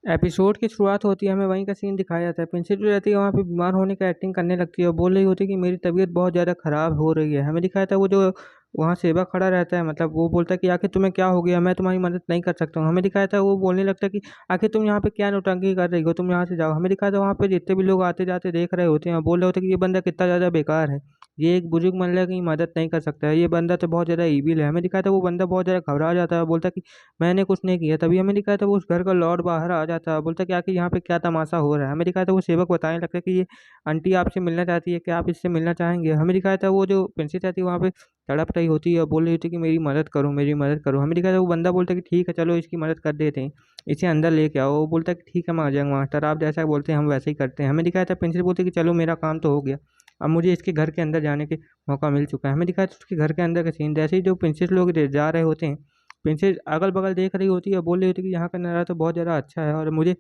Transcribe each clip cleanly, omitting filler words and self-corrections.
Episode की शुरुआत होती है, हमें वहीं का सीन दिखाया जाता है। प्रिंसेस जो रहती है वहाँ पे बीमार होने का एक्टिंग करने लगती है और बोल रही होती है कि मेरी तबीयत बहुत ज़्यादा ख़राब हो रही है। हमें दिखाया था वो जो वहाँ सेवक खड़ा रहता है, मतलब वो बोलता है कि आखिर तुम्हें क्या हो गया, मैं तुम्हारी मदद नहीं कर सकता हूँ। हमें दिखाया था वो बोलने लगता है कि आखिर तुम यहाँ पे क्या नौटंकी कर रही हो, तुम यहाँ से जाओ। हमें दिखाया था वहाँ पे जितने भी लोग आते जाते देख रहे होते हैं और बोल रहे होते हैं कि ये बंदा कितना ज़्यादा बेकार है, ये एक बुजुर्ग महिला की मदद नहीं कर सकता है, ये बंदा तो बहुत ज़्यादा ईविल है। हमें दिखाया था वो बंदा बहुत ज़्यादा घबरा जाता है, बोलता है कि मैंने कुछ नहीं किया। तभी हमें दिखाया था वो उस घर का लॉर्ड बाहर आ जाता है, बोलता है कि आखिर यहाँ पे क्या तमाशा हो रहा है। हमें दिखाया था वो सेवक बताने लगता है कि ये आंटी आपसे मिलना चाहती है, क्या आप इससे मिलना चाहेंगे। हमें दिखाया था वो जो प्रिंसेस रहती है वहाँ पे तड़प रही होती है और बोल रही होती है कि मेरी मदद करो, मेरी मदद करो। हमें दिखाया था वो बंदा बोलता है कि ठीक है चलो इसकी मदद कर देते हैं, इसे अंदर लेके आओ। वो बोलता है कि ठीक है जंग मास्टर, आप जैसा बोलते हैं हम वैसे ही करते हैं। हमें दिखाया था प्रिंसेस बोलती है कि चलो मेरा काम तो हो गया, अब मुझे इसके घर के अंदर जाने के मौका मिल चुका है। हमें दिखाया था उसके घर के अंदर का सीन, जैसे ही जो प्रिंसेस लोग जा रहे होते हैं, प्रिंसेस अगल-बगल देख रही होती है और बोल रही होती है कि यहाँ का नज़ारा तो बहुत ज़्यादा अच्छा है और मुझे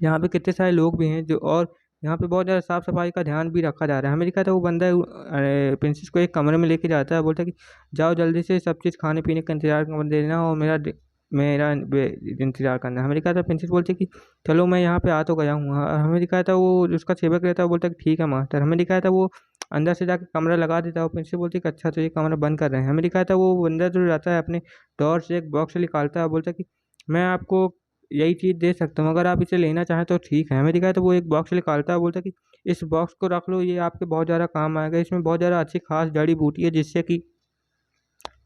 यहाँ पे कितने सारे लोग भी हैं जो, और यहाँ पे बहुत ज़्यादा साफ-सफाई का ध्यान भी रखा जा रहा है। हमें दिखा था वो बंदा प्रिंसेस को एक कमरे में लेके जाता है, बोलता है कि जाओ जल्दी से सब चीज़ खाने-पीने का इंतज़ार कर देना और मेरा इंतज़ार करना। हमें दिखा था प्रिंसेस बोलती है कि चलो मैं यहाँ पे आ तो गया हूँ। हमें दिखाया था वो जो उसका सेवक रहता है वो बोलता है कि ठीक है मास्टर। हमें दिखाया था वो अंदर से जाके कमरा लगा देता है और प्रिंसेस बोलती है कि अच्छा तो ये कमरा बंद कर रहे हैं। हमें दिखाया था वो बंदा जो रहता है अपने ड्रॉअर से एक बॉक्स निकालता है और बोलता है कि मैं आपको यही चीज़ दे सकता हूँ, अगर आप इसे लेना चाहें तो ठीक है। हमें दिखाया तो वो एक बॉक्स निकालता है, बोलता है कि इस बॉक्स को रख लो, ये आपके बहुत ज़्यादा काम आएगा, इसमें बहुत ज़्यादा अच्छी खास जड़ी बूटी है जिससे कि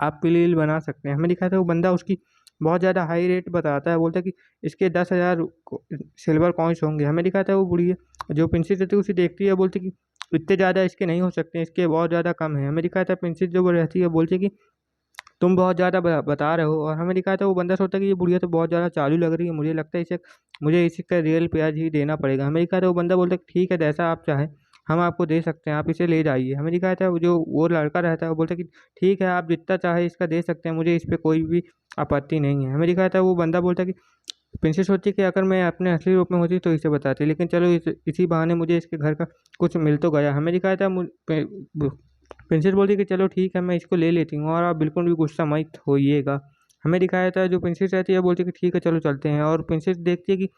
आप पीलील बना सकते हैं। हमें दिखाया था वो बंदा उसकी बहुत ज़्यादा हाई रेट बताता है, बोलता है कि इसके 10,000 सिल्वर कॉइन्स होंगे। हमें दिखाया था वो बुढ़िया जो प्रिंसेस रहती है उसे देखती है, बोलती है कि इतने ज़्यादा इसके नहीं हो सकते, इसके बहुत ज़्यादा कम है। हमें दिखाया था प्रिंसेस जो वो रहती है बोलती है कि तुम बहुत ज़्यादा बता रहे हो, और हमें दिखाया था वो बंदा सोचता है कि ये बुढ़िया तो बहुत ज़्यादा चालू लग रही है, मुझे इसी का रियल प्याज ही देना पड़ेगा। हमें दिखाया था वो बंदा बोलता है कि ठीक है जैसा आप चाहें हम आपको दे सकते हैं, आप इसे ले जाइए। हमें दिखाया था वो लड़का रहता है वो बोलता है कि ठीक है आप जितना चाहे इसका दे सकते हैं, मुझे इस पे कोई भी आपत्ति नहीं है। हमें दिखाया था वो बंदा बोलता है कि प्रिंसेस सोचती है कि अगर मैं अपने असली रूप में होती तो इसे बताती, लेकिन चलो इसी बहाने मुझे इसके घर का कुछ मिल तो गया। हमें दिखाया था प्रिंसेस बोलती है कि चलो ठीक है मैं इसको ले लेती हूँ और आप बिल्कुल भी गुस्सा मत होइएगा। हमें दिखाया था जो प्रिंसेस रहती है बोलती है कि ठीक है चलो चलते हैं, और प्रिंसेस देखती है कि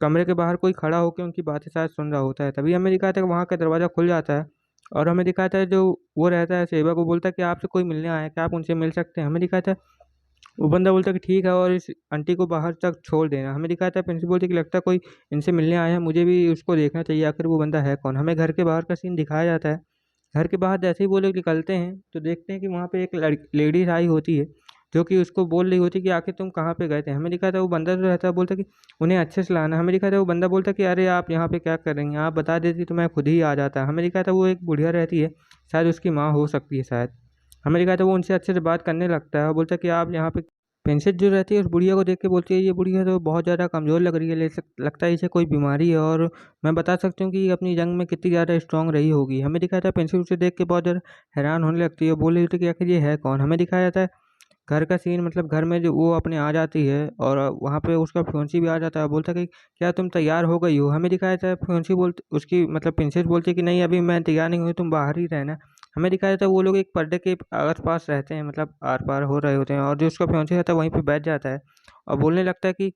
कमरे के बाहर कोई खड़ा होकर उनकी बातें शायद सुन रहा होता है। तभी हमें दिखाया था कि वहाँ का दरवाज़ा खुल जाता है और हमें दिखाया था जो वो रहता है सेवक, वो बोलता है कि आपसे कोई मिलने आया है, क्या आप उनसे मिल सकते हैं। हमें दिखाया था वो बंदा बोलता है कि ठीक है और इस आंटी को बाहर तक छोड़ देना। हमें दिखाया था प्रिंसिपल बोलती है कि लगता है कोई इनसे मिलने आया है, मुझे भी उसको देखना चाहिए आखिर वो बंदा है कौन। हमें घर के बाहर का सीन दिखाया जाता है। घर के बाहर जैसे ही वो लोग निकलते हैं तो देखते हैं कि वहाँ पे एक लेडीज आई होती है जो कि उसको बोल रही होती है कि आखिर तुम कहाँ पे गए थे। हमें दिखा था वो बंदा जो रहता है बोलता है कि उन्हें अच्छे से लाना। हमें दिखा था वो बंदा बोलता है कि अरे आप यहाँ पे क्या कर रही हैं, आप बता देती तो मैं खुद ही आ जाता। हमें दिखा था वो एक बुढ़िया रहती है, शायद उसकी माँ हो सकती है शायद। हमें दिखा था वो उनसे अच्छे से बात करने लगता है और बोलता है कि आप यहाँ पे पेंसिल जो रहती है उस बुढ़िया को देख के बोलती है ये बुढ़िया तो बहुत ज़्यादा कमज़ोर लग रही है, लगता है इसे कोई बीमारी है, और मैं बता सकती हूँ कि ये अपनी जंग में कितनी ज़्यादा स्ट्रांग रही होगी। हमें दिखाया था पेंसिल उसे देख के बहुत ज़्यादा हैरान होने लगती है, बोल रही होती है कि आखिर ये है कौन। हमें दिखाया जाता है घर का सीन, मतलब घर में जो वो अपने आ जाती है और वहाँ पे उसका फियोंसी भी आ जाता है, बोलता है कि क्या तुम तैयार हो गई हो। हमें दिखाया जाता है फियोंसी बोलती उसकी मतलब प्रिंसेस बोलती है कि नहीं अभी मैं तैयार नहीं हुई, तुम बाहर ही रहना। हमें दिखाया जाता है वो लोग एक पर्दे के आस-पास रहते हैं, मतलब आर-पार हो रहे होते हैं, और जो उसका फियोंसी रहता है वहीं पे बैठ जाता है और बोलने लगता है कि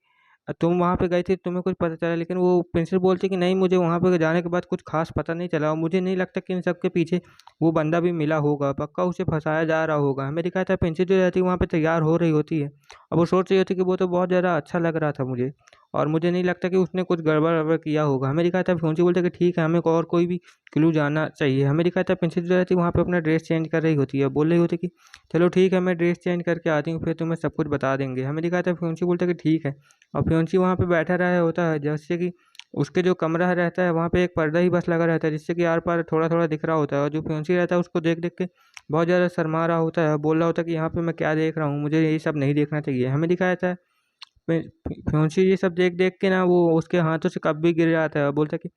तुम वहाँ पे गई थी, तुम्हें कुछ पता चला, लेकिन वो प्रिंसिपल बोलती है कि नहीं मुझे वहाँ पे जाने के बाद कुछ खास पता नहीं चला और मुझे नहीं लगता कि इन सब के पीछे वो बंदा भी मिला होगा, पक्का उसे फँसाया जा रहा होगा। हमें दिखाया था प्रिंसेस जो रहती है वहाँ पे तैयार हो रही होती है और वो सोच रही होती है कि वो तो बहुत ज़्यादा अच्छा लग रहा था मुझे, और मुझे नहीं लगता कि उसने कुछ गड़बड़-वड़बड़ किया होगा। हमें दिखाया था फियोंसी बोलता है कि ठीक है हमें और कोई भी क्लू जानना चाहिए। हमें दिखाया था प्रिंसेस जो रहती है वहाँ पे अपना ड्रेस चेंज कर रही होती है, बोल रही होती है कि चलो ठीक है मैं ड्रेस चेंज करके आती हूँ फिर तुम्हें सब कुछ बता देंगे। हमें दिखाया था फियोंसी बोलता है कि ठीक है, और फियोंसी वहाँ पे बैठा रहा होता है, जैसे कि उसके जो कमरा रहता है वहाँ पे एक पर्दा ही बस लगा रहता है जिससे कि आर-पार थोड़ा-थोड़ा दिख रहा होता है, और जो फियोंसी रहता है उसको देख-देख के बहुत ज़्यादा शर्मा रहा होता है, बोल रहा होता है कि यहाँ पे मैं क्या देख रहा हूँ, मुझे ये सब नहीं देखना चाहिए। हमें दिखाया था फियोंसी ये सब देख-देख के ना वो उसके हाथों से कप भी गिर जाता है और बोलता है कि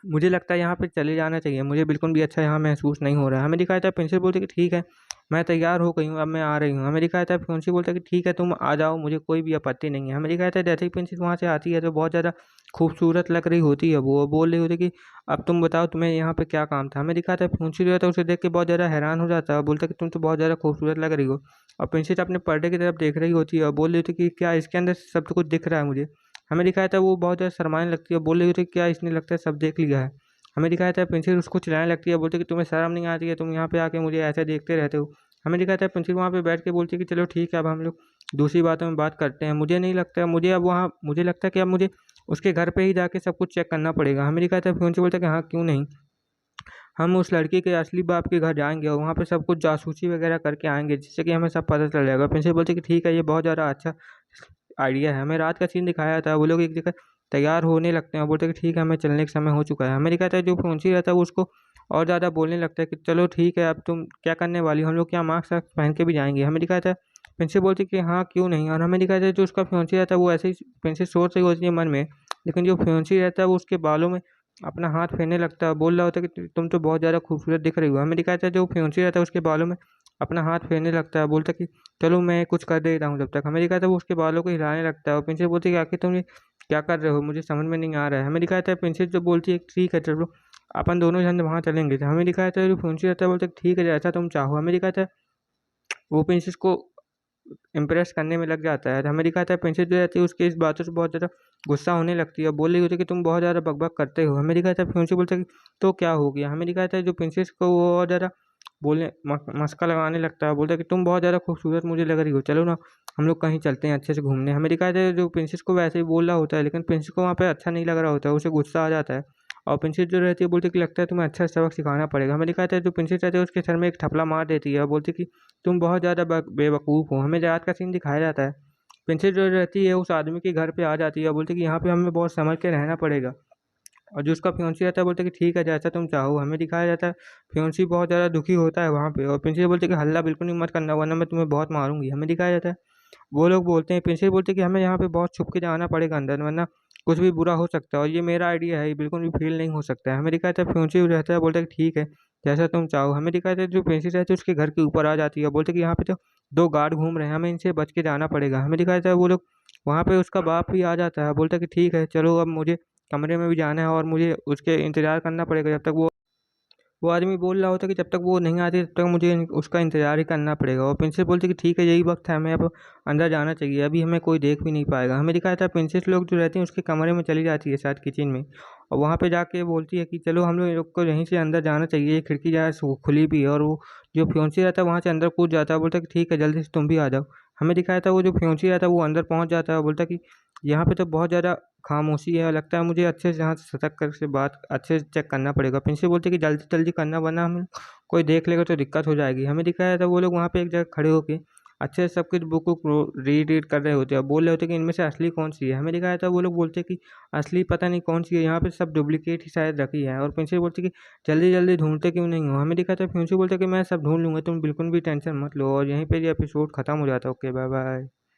मुझे लगता है यहाँ पे चले जाना चाहिए, मुझे बिल्कुल भी अच्छा यहाँ महसूस नहीं हो रहा है। हमें दिखाया था प्रिंसिपल बोलती है कि ठीक है, मैं तैयार हो गई हूँ, अब मैं आ रही हूँ। हमें दिखाया था फियोंसी बोलता है कि ठीक है तुम आ जाओ, मुझे कोई भी आपत्ति नहीं है। हमें दिखाया था जैसे ही प्रिंसेस वहाँ से आती है तो बहुत ज़्यादा खूबसूरत लग रही होती है वो बोल रही होती है कि अब तुम बताओ तुम्हें यहाँ पे क्या काम था। हमें दिखाया था फियोंसी जो है तो उसे देख के बहुत ज़्यादा हैरान हो जाता है, बोलता है कि तुम तो बहुत ज़्यादा खूबसूरत लग रही हो, और प्रिंसेस अपने पर्दे की तरफ देख रही होती है और बोल रही होती है कि क्या इसके अंदर सब कुछ दिख रहा है मुझे। हमें दिखाया था वो बहुत ज़्यादा शर्माने लगती है, बोल रही होती है क्या इसने लगता है सब देख लिया है। हमें दिखाया था प्रिंसेस उसको चिल्लाने लगती है, बोलती है कि तुम्हें शर्म नहीं आती है, तुम यहाँ पे आके मुझे ऐसे देखते रहते हो। हमें दिखाया था प्रिंसेस वहाँ पे बैठ के बोलती है कि चलो ठीक है, अब हम लोग दूसरी बातों में बात करते हैं। मुझे नहीं लगता, मुझे लगता है कि अब मुझे उसके घर पे ही जाके सब कुछ चेक करना पड़ेगा। हमें दिखाया था फियोंसे बोलता है कि हाँ क्यों नहीं, हम उस लड़की के असली बाप के घर जाएँगे और वहाँ पे सब कुछ जासूसी वगैरह करके आएँगे, जिससे कि हमें सब पता चल जाएगा। प्रिंसिपल बोलते कि ठीक है, ये बहुत ज़्यादा अच्छा आइडिया है। हमें रात का सीन दिखाया था, वो लोग एक जगह तैयार होने लगते हैं और बोलते हैं कि ठीक है, हमें चलने का समय हो चुका है। हमें दिखाया था जो फ़ोंसी रहता है वो उसको और ज़्यादा बोलने लगता है कि चलो ठीक है, अब तुम क्या करने वाली हो? हम लोग क्या मास्क वास्क पहन के भी जाएँगे। हमें दिखाया था प्रिंसिपल बोलती है कि हाँ, क्यों नहीं? और हमें दिखाया था जो उसका फियोंसी रहता है वो ऐसे ही प्रिंसेस सोच रही होती है मन में, लेकिन जो फियोंसी रहता है वो उसके बालों में अपना हाथ फेरने लगता है, बोल रहा होता है कि तुम तो बहुत ज़्यादा खूबसूरत दिख रही हो। हमें दिखाया था जो फियोंसी रहता है उसके बालों में अपना हाथ फेरने लगता है, बोलता है कि चलो मैं कुछ कर देता हूँ जब तक। हमें दिखाया था वो उसके बालों को हिलाने लगता है और प्रिंसेस बोलती है कि आखिर तुम ये क्या कर रहे हो? मुझे समझ में नहीं आ रहा है। हमें दिखाया था प्रिंसेस जो बोलती है ठीक है चलो, अपन दोनों जन वहाँ चलेंगे। तो हमें दिखाया था जो फियोंसी रहता है बोलता है ठीक है जैसा तुम चाहो। हमें दिखाया था वो प्रिंसेस को इम्प्रेस करने में लग जाता है। तो हमें दिखाता है प्रिंसेस जो रहती है उसकी इस बातों से बहुत ज़्यादा गुस्सा होने लगती है, बोल रही होती है कि तुम बहुत ज़्यादा बक-बक करते हो। हमें दिखाता है फियोंसे बोलता है कि तो क्या हो गया? हमें दिखाता है जो प्रिंसेस को वो और ज़्यादा बोलने मस्का लगाने लगता है, बोलता है कि तुम बहुत ज़्यादा खूबसूरत मुझे लग रही हो, चलो ना हम लोग कहीं चलते हैं अच्छे से घूमने। हमें दिखाता है जो प्रिंसेस को वैसे ही बोल रहा होता है, लेकिन प्रिंसेस को वहाँ पे अच्छा नहीं लग रहा होता है, उसे गुस्सा आ जाता है और प्रिंसेस जो रहती है बोलती है कि लगता है तुम्हें अच्छा सबक सिखाना पड़ेगा। हमें दिखाता है जो प्रिंसेस रहती है उसके सर में एक थपला मार देती है और बोलती है कि तुम बहुत ज़्यादा बेवकूफ़ हो। हमें रात का सीन दिखाया जाता है। प्रिंसेस जो रहती है उस आदमी के घर पे आ जाती है और बोलती है कि यहाँ पे हमें बहुत सँभल के रहना पड़ेगा। और जो उसका फियोंसी रहता है बोलता है कि ठीक है जैसा तुम चाहो। हमें दिखाया जाता है फियोंसी बहुत ज़्यादा दुखी होता है वहाँ पे और प्रिंसेस बोलती है कि हल्ला बिल्कुल नहीं मत करना वरना मैं तुम्हें बहुत मारूँगी। हमें दिखाया जाता है वो लोग बोलते हैं प्रिंसेस बोलती है कि हमें यहाँ पे बहुत छुप के जाना पड़ेगा अंदर वरना कुछ भी बुरा हो सकता है और ये मेरा आइडिया है, ये बिल्कुल भी फ़ेल नहीं हो सकता है। हमें दिखाया जाता है फियोंसी रहता है बोलता है कि ठीक है, जैसा तुम चाहो। हमें दिखाया जाता है जो प्रिंसेस रहती है उसके घर के ऊपर आ जाती है, बोलते है कि यहाँ पे तो 2 गार्ड घूम रहे हैं, हमें इनसे बच के जाना पड़ेगा। हमें दिखाया जाता है वो लोग वहाँ पे उसका बाप भी आ जाता है, बोलता है कि ठीक है चलो अब मुझे कमरे में भी जाना है और मुझे उसके इंतज़ार करना पड़ेगा जब तक वो आदमी बोल रहा होता है कि जब तक वो नहीं आती तब तक मुझे उसका इंतज़ार ही करना पड़ेगा और प्रिंसेस बोलती है कि ठीक है यही वक्त है, हमें अब अंदर जाना चाहिए, अभी हमें कोई देख भी नहीं पाएगा। हमें दिखाया था प्रिंसेस लोग जो रहती हैं उसके कमरे में चली जाती है शायद किचन में और वहाँ पे जाके बोलती है कि चलो हम लोग को यहीं से अंदर जाना चाहिए, ये खिड़की जो है खुली भी है और वो जो फ्योंसी रहता है वहाँ से अंदर कूद जाता है, बोलता है कि ठीक है जल्दी से तुम भी आ जाओ। हमें दिखाया था वो जो फ्योंसी रहता है वो अंदर पहुँच जाता है और बोलता है कि यहाँ पे तो बहुत ज़्यादा खामोशी है, लगता है मुझे अच्छे से यहाँ से सतर्क कर से बात अच्छे से चेक करना पड़ेगा। प्रिंसिपल बोलते हैं कि जल्दी-जल्दी करना वरना हमें कोई देख लेगा तो दिक्कत हो जाएगी। हमें दिखाया था वो लोग वहाँ पे एक जगह खड़े होके अच्छे से सब कुछ बुक-वुक रीड कर रहे होते हैं और बोल रहे होते हैं कि इनमें से असली कौन-सी है। हमें दिखाया था वो लोग बोलते हैं कि असली पता नहीं कौन-सी है, यहाँ पे सब डुप्लीकेट ही शायद रखी है और प्रिंसिपल बोलते हैं कि जल्दी-जल्दी ढूँढते क्यों नहीं हो? हमें दिखाया था प्रिंसिपल बोलते हैं कि मैं सब ढूँढ लूँगा, तुम बिल्कुल भी टेंशन मत लो और यहीं पे ये एपिसोड खत्म हो जाता है। Okay, bye-bye.